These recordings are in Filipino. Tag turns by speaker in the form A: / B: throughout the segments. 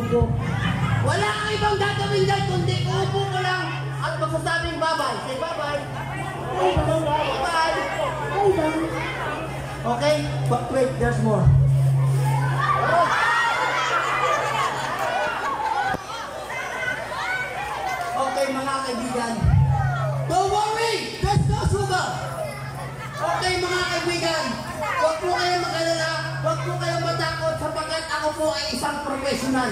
A: Bugo.
B: Wala kang ibang gagawin dyan, kundi uupo ko lang at magsasabing bye-bye. Say bye-bye. Bye-bye. Okay, but wait, there's more. Okay, mga kaibigan. Don't worry, there's no sugar. Okay, mga kaibigan. Huwag po kayong mag-alala. Huwag po kayong matakot sapagkat ako po ay isang professional.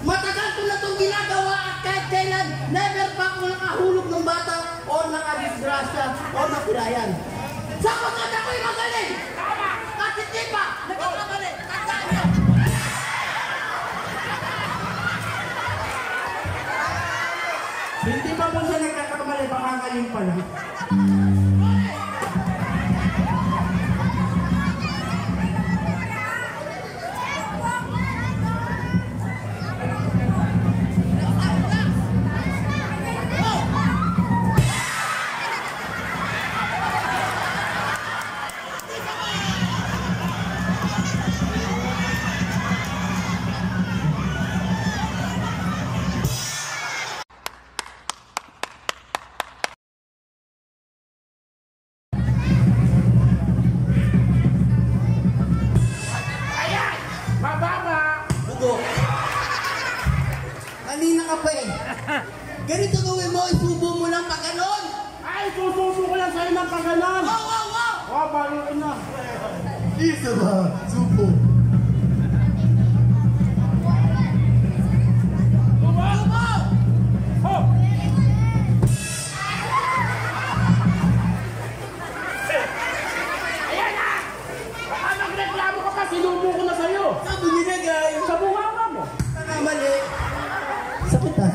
B: Matagal ko na itong ginagawa at kahit kailan, never pa ako nakahulog ng bata o nakadisgrasya o napirayan. Sapagkat ako'y magaling! At hindi pa nagkakamali! Tandaan niyo! Hindi pa po siya nagkakamali, baka galing pa lang. Kanina ka pa eh. Ganito gawin mo, isubo mo lang pag ganon.
A: Ay, sususo ko lang sa'yo ng pagganan.
B: Wow, wow, wow!
A: Oh, balo ko na.
C: Isa ba? Supo.
B: Subo!
A: Oh! Ayan na! Baka magreklamo ka pa, sinubo ko na sa'yo.
B: Sabi niya guys.
A: Sa bunganga mo.
B: Nakamali. Sakit ah.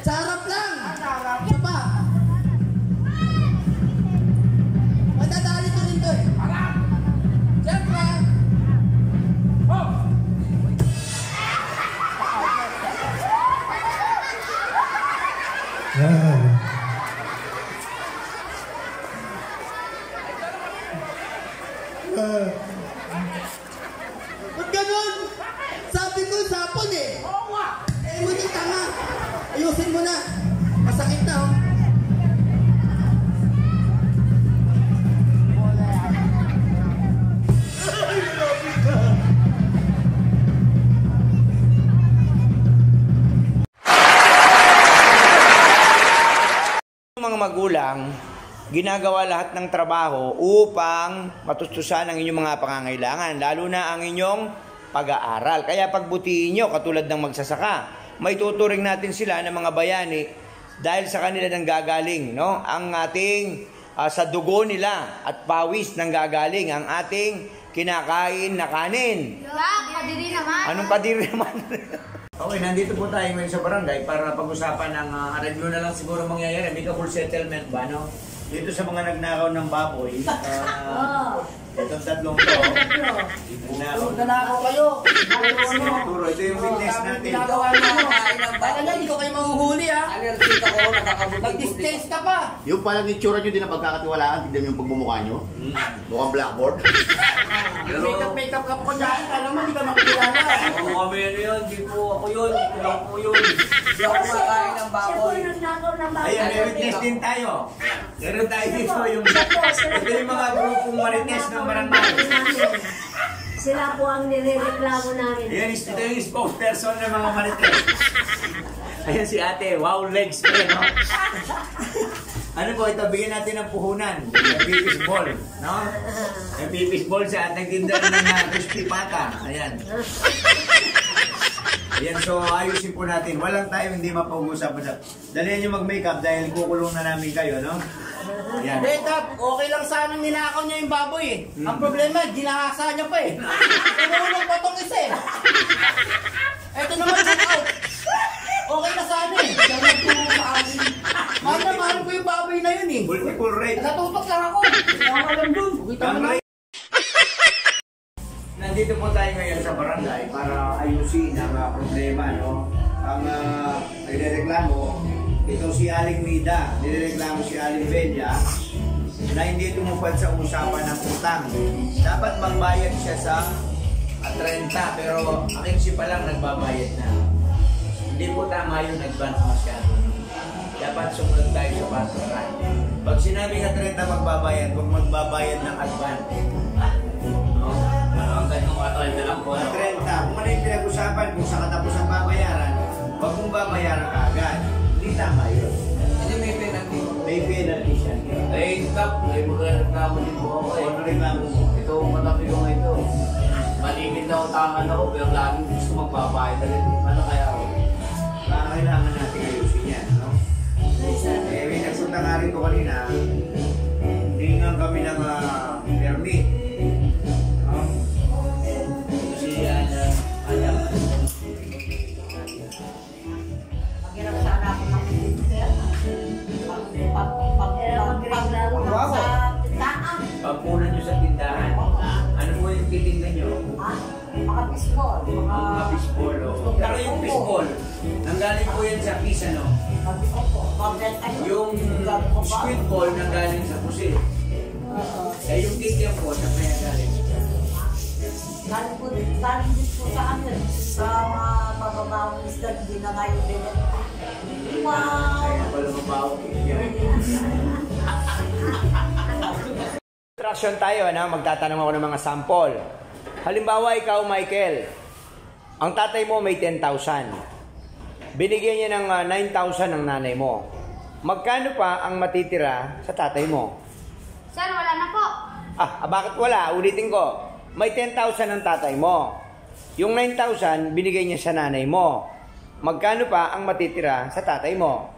B: Sarap lang. Isa pa. Madadali ko rin to eh.
A: Harap!
B: Siyempre.
A: Oh!
B: Ba't ganun? Sabi ko sapon eh.
A: Oo nga!
B: Eh mo yung tanga. Ayusin mo na. Masakit na oh.
D: Mga magulang, ginagawa lahat ng trabaho upang matustusan ang inyong mga pangangailangan, lalo na ang inyong pag-aaral. Kaya pagbutihin nyo, katulad ng magsasaka, may tuturing natin sila ng mga bayani dahil sa kanila nang gagaling, no? Ang ating sa dugo nila at pawis nang gagaling ang ating kinakain na kanin.
E: Kadiri naman.
D: Anong kadiri naman? Okay, nandito po tayo ngayon sa barangay para pag-usapan ng review na lang siguro mangyayari. May full settlement ba, no? Dito sa mga nagnakaw ng baboy, itong tatlong to,
B: Nanakaw kayo.
D: Turo, ito yung witness natin.
B: Ginagawa niyo. Baka na, hindi ko kayo mahuhuli ha. Mag-distance ka pa.
C: Yung palang itsura nyo din na pagkakatiwalaan, tignan yung pagmumukha nyo. Mukhang blackboard.
B: Make-up ka po dyan. Alam mo, hindi ka makikilala.
D: Ako kami ano yun, di po ako yun, ito lang po yun. Di ako kumakain ng baboy. Ayan, may witness din tayo. Meron tayo dito yung, ito yung mga grupong marites ng barangay.
E: Sila po ang nirereklamo namin.
D: Ayan, ito yung spokesperson ng mga marites. Ayan si ate, wow legs pa rin, no? Ano po, ito, bigyan natin ng puhunan. Yung pipis ball, no? Yung pipis ball sa ating tindahan ng crispy pata. Ayan. Ayan, so ayusin po natin. Walang tayo hindi mapag-usapan. Dalihan nyo mag-makeup dahil kukulong na namin kayo, no? Ayan.
B: Makeup, okay lang sana ninakaw niya yung baboy eh. Ang problema, ginahasa niya pa eh. Tumulong pa itong isa eh. Ito naman yung out. Okay na sana eh. Siya nagtulong sa akin. Mahal na mahal ko yung baboy na yun eh.
D: Multiple rate.
B: Natutok lang ako. Hindi ako alam dun. Kita mo na.
D: Nandito po tayo ngayon sa barangay para ayusin ang problema, no? Ang nagrereklamo, itong si Aling Mida, nirereklamo si Aling Bella na hindi tumupad sa usapan ng utang. Dapat magbayad siya sa 30, pero ang agency pa lang nagbabayad na. Hindi po tama yung advance masyado. Dapat sumunod tayo sa pasaran. Pag sinabi na 30 magbabayad, huwag magbabayad ng advance. No?
F: Ang ganong atay na lang po.
D: 30, kung ano yung pinag-usapan, kung sa katapos ang babayaran, huwag mong babayaran kaagad. Hindi tama yun.
F: Hindi may penalty.
D: May penalty siya.
F: Eh, stop. May magreklamo din po ako eh.
D: Ano reklamo mo?
F: Ito, matabi ko nga ito. Malimit na utangan ako, pero lagi gusto magbabayad agad. Ano kaya ako?
D: Kailangan natin ayusin yan, no? Eh, may nagpunta nga rin ko kanina, hindi nga kami ng permit. No?
F: Kasi yan, alam.
E: Magkirap sana ako ng pinter. Pagreklamo
D: Wow.
E: sa tindahan.
D: Pagpunan nyo sa tindahan, ano po yung titinda nyo?
E: Mga baseball.
D: Mga fishball, o. Pero yung fishball, nanggaling po yan sa fish, ano? Yung squid ball nanggaling sa pusit. Eh, yung kikiam po, sa kaya galing.
E: Galing din po sa amin. Sa mga mababawang isda, hindi na nga yung bilang. Wow!
D: Kaya pala mabaho kikiam. Instruction tayo, ano? Magtatanong ako ng mga sample. Halimbawa, ikaw, Michael, ang tatay mo may 10,000. Binigyan niya ng 9,000 ng nanay mo. Magkano pa ang matitira sa tatay mo?
G: Sir, wala na po.
D: Bakit wala? Ulitin ko. May 10,000 ang tatay mo. Yung 9,000, binigay niya sa nanay mo. Magkano pa ang matitira sa tatay mo?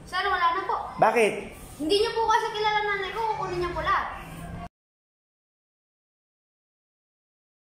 G: Sir, wala na po.
D: Bakit?
G: Hindi niyo po kasi kilala nanay ko, kukunin niya po lahat.